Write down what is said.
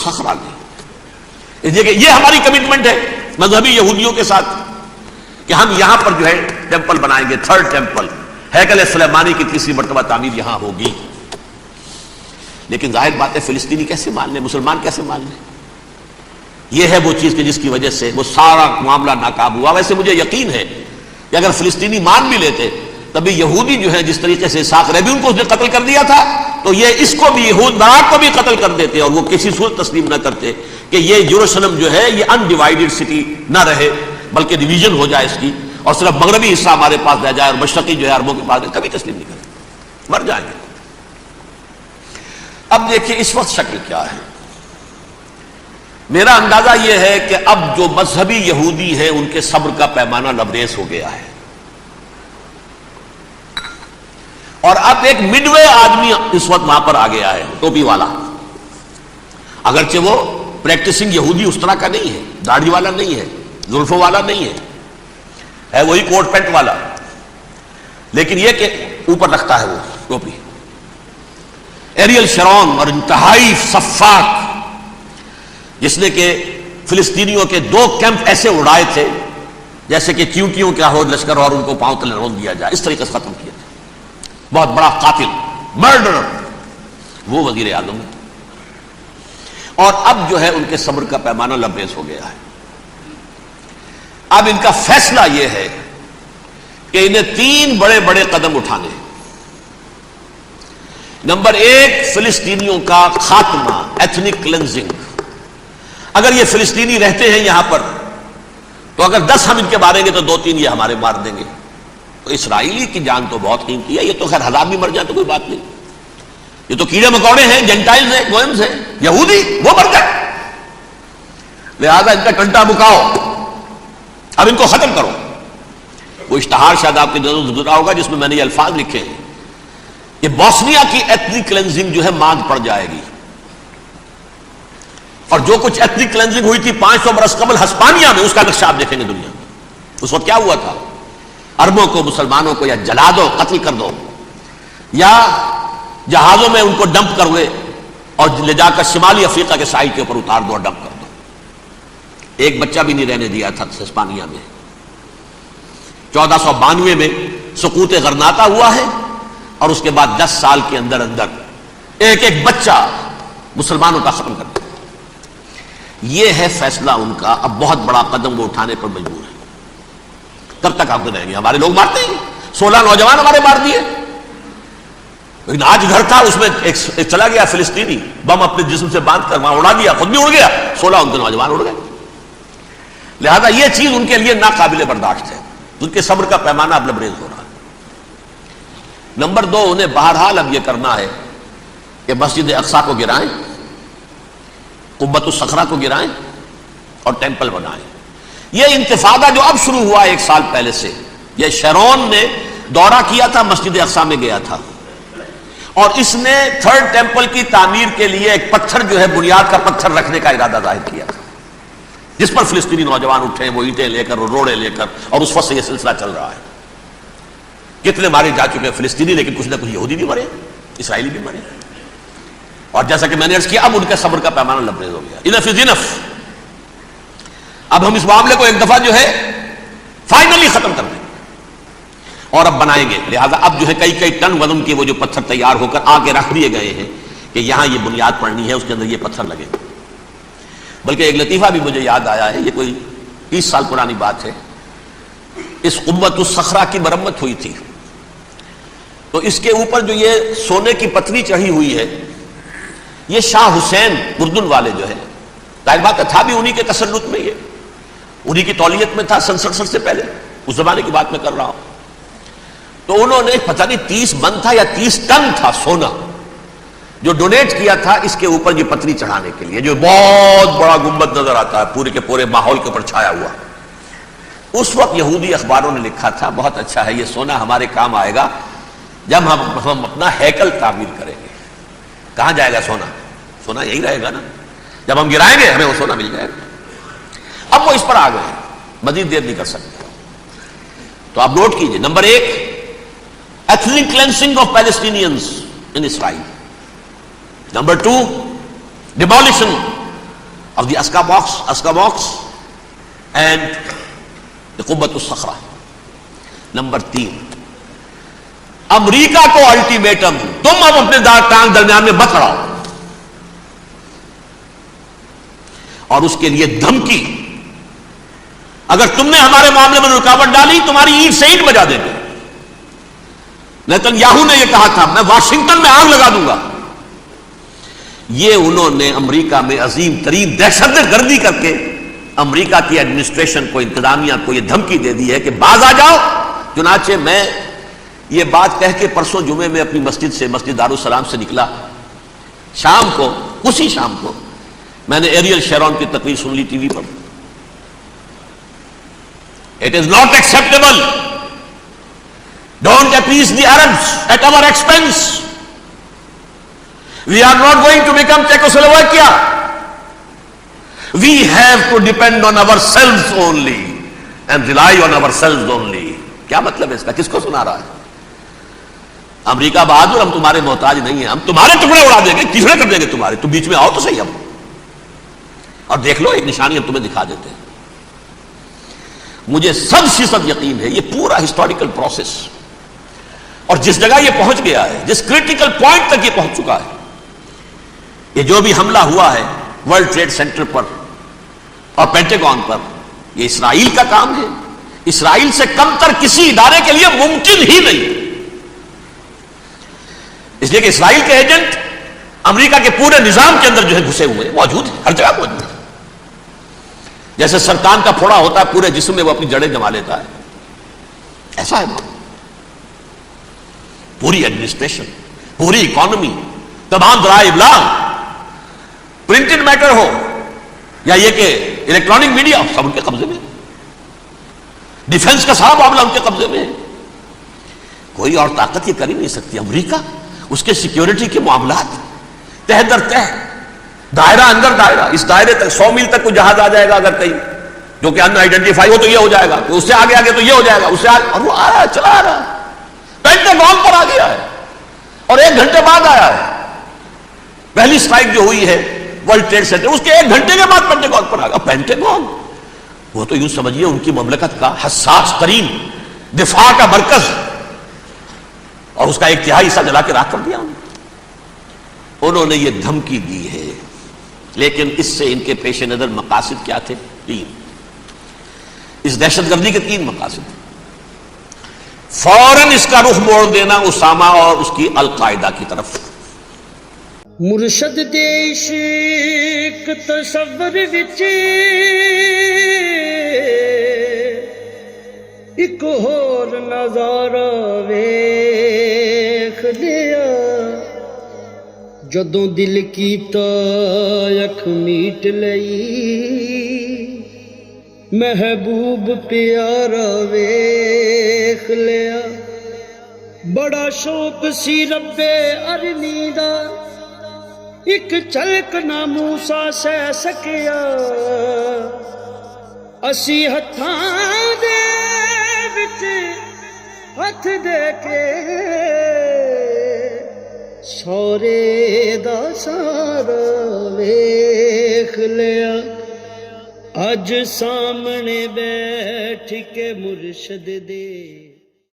صخرہ نہیں. یہ ہماری کمٹمنٹ ہے مذہبی یہودیوں کے ساتھ کہ ہم یہاں پر جو ہے ٹیمپل بنائیں گے، تھرڈ ٹیمپل، ہیکل سلیمانی کی تیسری مرتبہ تعمیر یہاں ہوگی. لیکن ظاہر بات ہے فلسطینی کیسے مان لیں، مسلمان کیسے مان لیں؟ یہ ہے وہ چیز کہ جس کی وجہ سے وہ سارا معاملہ ناکام ہوا. ویسے مجھے یقین ہے کہ اگر فلسطینی مان بھی لیتے تبھی یہودی جو ہے جس طریقے سے اسحاق ریبیون کو اس نے قتل کر دیا تھا تو یہ اس کو بھی یہود ناک کو بھی قتل کر دیتے اور وہ کسی صورت تسلیم نہ کرتے کہ یہ یروشلم جو ہے یہ انڈیوائیڈڈ سٹی نہ رہے بلکہ ڈویژن ہو جائے اس کی اور صرف مغربی حصہ ہمارے پاس رہ جائے اور مشرقی جو ہے عربوں کے پاس رہے. کبھی تسلیم نہیں کرتے، مر جائیں گے. اب دیکھیں اس وقت شکل کیا ہے. میرا اندازہ یہ ہے کہ اب جو مذہبی یہودی ہیں ان کے صبر کا پیمانہ لبریز ہو گیا ہے اور اب ایک مڈ وے آدمی اس وقت وہاں پر آ گیا ہے، ٹوپی والا. اگرچہ وہ پریکٹسنگ یہودی اس طرح کا نہیں ہے، داڑھی والا نہیں ہے، زلفوں والا نہیں ہے وہی کوٹ پینٹ والا، لیکن یہ کہ اوپر رکھتا ہے وہ ٹوپی. ایریل شرون اور انتہائی سفاک جس نے کہ فلسطینیوں کے 2 کیمپ ایسے اڑائے تھے جیسے کہ چیونٹیوں کیا ہو لشکر اور ان کو پاؤں تلے رون دیا جائے، اس طریقے سے ختم کیا تھا. بہت بڑا قاتل، مرڈرر وہ وزیر اعظم ہے. اور اب جو ہے ان کے صبر کا پیمانہ لبریز ہو گیا ہے. اب ان کا فیصلہ یہ ہے کہ انہیں 3 بڑے بڑے قدم اٹھانے ہیں. نمبر 1 فلسطینیوں کا خاتمہ، ایتھنک کلینزنگ. اگر یہ فلسطینی رہتے ہیں یہاں پر تو اگر 10 ہم ان کے ماریں گے تو 2-3 یہ ہمارے مار دیں گے. تو اسرائیلی کی جان تو بہت قیمتی ہے، یہ تو خیر 1000 بھی مر جائے تو کوئی بات نہیں. یہ تو کیڑے مکوڑے ہیں، جینٹائلز ہیں، گوئمز ہیں، یہودی وہ مر گئے. لہذا ان کا ٹنٹا بکاؤ، اب ان کو ختم کرو. وہ اشتہار شاید آپ کے نظر گزرا ہوگا جس میں میں نے یہ الفاظ لکھے ہیں کہ بوسنیا کی ایتھنک کلینزنگ جو ہے ماند پڑ جائے گی. اور جو کچھ ایتھنک کلینزنگ ہوئی تھی 500 برس قبل ہسپانیہ میں، اس کا نقشہ آپ دیکھیں گے دنیا میں. اس وقت کیا ہوا تھا؟ عربوں کو، مسلمانوں کو یا جلا دو، قتل کر دو، یا جہازوں میں ان کو ڈمپ کر ہوئے اور لے جا کر شمالی افریقہ کے ساحل کے اوپر اتار دو اور ڈمپ کر دو. ایک بچہ بھی نہیں رہنے دیا تھا ہسپانیہ میں. 1492 میں سقوط غرناطہ ہوا ہے اور اس کے بعد 10 سال کے اندر اندر ایک ایک بچہ مسلمانوں کا ختم کر دیا. یہ ہے فیصلہ ان کا. اب بہت بڑا قدم وہ اٹھانے پر مجبور ہے. کب تک آپ رہیں گے؟ ہمارے لوگ مارتے ہیں، 16 نوجوان ہمارے مار دیے. لیکن آج گھر تھا اس میں ایک چلا گیا فلسطینی، بم اپنے جسم سے باندھ کر وہاں اڑا دیا، خود بھی اڑ گیا، 16 ان کے نوجوان اڑ گئے. لہذا یہ چیز ان کے لیے ناقابل برداشت ہے. ان کے صبر کا پیمانہ اب لبریز ہو رہا ہے. نمبر 2 انہیں بہرحال اب یہ کرنا ہے کہ مسجد اقصی کو گرائیں، قبۃ الصخرہ کو گرائیں اور ٹیمپل بنائیں. یہ انتفاضہ جو اب شروع ہوا 1 سال پہلے سے، یہ شیرون نے دورہ کیا تھا، مسجد اقصی میں گیا تھا اور اس نے 3rd ٹیمپل کی تعمیر کے لیے ایک پتھر جو ہے بنیاد کا پتھر رکھنے کا ارادہ ظاہر کیا تھا، جس پر فلسطینی نوجوان اٹھے وہ اینٹیں لے کر اور روڑے لے کر، اور اس وقت سے یہ سلسلہ چل رہا ہے. کتنے مارے جا چکے ہیں فلسطینی، لیکن کچھ نہ کچھ یہودی بھی مرے، اسرائیلی بھی مرے. اور جیسا کہ میں نے عرض کیا اب ان کے صبر کا پیمانہ لبریز ہو گیا. انف از انف. اب ہم اس معاملے کو ایک دفعہ جو ہے فائنلی ختم کر دیں اور اب بنائیں گے. لہذا اب جو ہے کئی ٹن وزن کے وہ جو پتھر تیار ہو کر آگے رکھ دیے گئے ہیں کہ یہاں یہ بنیاد پڑنی ہے، اس کے اندر یہ پتھر لگے. بلکہ ایک لطیفہ بھی مجھے یاد آیا ہے، یہ کوئی 30 سال پرانی بات ہے. اس قبۃ الصخرہ کی مرمت ہوئی تھی تو اس کے اوپر جو یہ سونے کی پتری چڑھی ہوئی ہے، یہ شاہ حسین اردن والے جو ہے، ظاہر بات ہے تھا بھی انہی کے تسلط میں، یہ انہی کی تولیت میں تھا 67 سے پہلے، اس زمانے کی بات میں کر رہا ہوں. تو انہوں نے پتہ نہیں 30 من تھا یا 30 ٹن تھا سونا جو ڈونیٹ کیا تھا اس کے اوپر یہ پتری چڑھانے کے لیے، جو بہت بڑا گنبد نظر آتا ہے پورے کے پورے ماحول کے اوپر چھایا ہوا. اس وقت یہودی اخباروں نے لکھا تھا بہت اچھا ہے، یہ سونا ہمارے کام آئے گا جب ہم اپنا ہیکل تعمیر کریں گے. کہاں جائے گا سونا؟ سونا یہی رہے گا نا، جب ہم گرائیں گے ہمیں وہ سونا مل جائے گا. اب وہ اس پر آ گئے ہیں، مزید دیر نہیں کر سکتے. تو آپ نوٹ کیجئے، number 1 ethnic cleansing of Palestinians in Israel. Number 2 demolition of the Askabox and the Qubbat al-Sakhra. Number 3، امریکہ کو الٹیمیٹم، تم اب اپنے ٹانگ درمیان میں مت لڑاؤ، اور اس کے لیے دھمکی، اگر تم نے ہمارے معاملے میں رکاوٹ ڈالی تمہاری اینٹ سے اینٹ بجا دیں گے۔ نیتن یاہو نے یہ کہا تھا میں واشنگٹن میں آگ لگا دوں گا۔ یہ انہوں نے امریکہ میں عظیم ترین دہشت گردی کر کے امریکہ کی ایڈمنسٹریشن کو، انتظامیہ کو یہ دھمکی دے دی ہے کہ باز آ جاؤ۔ چنانچہ میں یہ بات کہہ کے پرسوں جمعے میں اپنی مسجد سے، مسجد دارالسلام سے نکلا، شام کو، اسی شام کو میں نے ایریل شیرون کی تقریر سن لی T V per. It is not acceptable. Don't appease the Arabs at our expense. We are not going to become Czechoslovakia. We have to depend on ourselves only and rely on ourselves only. کیا مطلب ہے اس کا؟ کس کو سنا رہا ہے؟ امریکہ بہادر، ہم تمہارے محتاج نہیں ہیں، ہم تمہارے ٹکڑے اڑا دیں گے، ٹکڑے کر دیں گے تمہارے، تم بیچ میں آؤ تو صحیح ہم، اور دیکھ لو ایک نشانی ہم تمہیں دکھا دیتے ہیں۔ مجھے 100% یقین ہے یہ پورا ہسٹوریکل پروسیس، اور جس جگہ یہ پہنچ گیا ہے، جس کریٹیکل پوائنٹ تک یہ پہنچ چکا ہے، یہ جو بھی حملہ ہوا ہے ورلڈ ٹریڈ سینٹر پر اور پینٹاگون پر، یہ اسرائیل کا کام ہے۔ اسرائیل سے کم تر کسی ادارے کے لیے ممکن ہی نہیں، اس لیے کہ اسرائیل کے ایجنٹ امریکہ کے پورے نظام کے اندر جو ہے گھسے ہوئے موجود ہیں، ہر جگہ موجود ہیں۔ جیسے سرطان کا پھوڑا ہوتا ہے پورے جسم میں وہ اپنی جڑیں جما لیتا ہے، ایسا ہے وہ۔ پوری ایڈمنسٹریشن، پوری اکانومی، تمام ذرائع ابلاغ، پرنٹڈ میٹر ہو یا یہ کہ الیکٹرانک میڈیا، سب ان کے قبضے میں۔ ڈیفنس کا سارا معاملہ ان کے قبضے میں ہے، کوئی اور طاقت یہ کر ہی نہیں سکتی۔ امریکہ، اس کے سیکیورٹی کے معاملات تہ در تہ، دائرہ اندر دائرہ، اس دائرے تک 100 میل تک کوئی جہاز آ جائے گا اگر کہیں جو کہ ان آئیڈینٹیفائی ہو تو یہ ہو جائے گا، اس سے آگے آگے تو یہ ہو جائے گا، اس سے آگے، اور وہ آ رہا ہے، چلا آ رہا ہے، پینٹاگون پر آ گیا ہے، اور 1 گھنٹے بعد آیا ہے۔ پہلی اسٹرائک جو ہوئی ہے ورلڈ ٹریڈ سینٹر، اس کے 1 گھنٹے کے بعد پینٹاگون پر آ گیا۔ پینٹاگون وہ تو یوں سمجھیے ان کی مملکت کا حساس ترین دفاع کا مرکز، اور اس کا 1/3 حصہ جلا کے راکھ کر دیا انہوں نے۔ یہ دھمکی دی ہے، لیکن اس سے ان کے پیش نظر مقاصد کیا تھے؟ 3، اس دہشت گردی کے 3 مقاصد۔ فوراً اس کا رخ موڑ دینا اسامہ اور اس کی القاعدہ کی طرف۔ مرشد دے عشق تصور وچ ایک ہور نظارہ ویکھ لیا، جدوں دل کیتا اکھ میٹ لئی، محبوب پیارا ویکھ لیا۔ بڑا شوق سی رب ارنی دا، ایک چلک نہ موسیٰ سہ سکیا، اسی ہتھاں دے وچ ہتھ دے کے سورے دا سارا ویکھ لیا۔ اج سامنے بیٹھ کے مرشد دے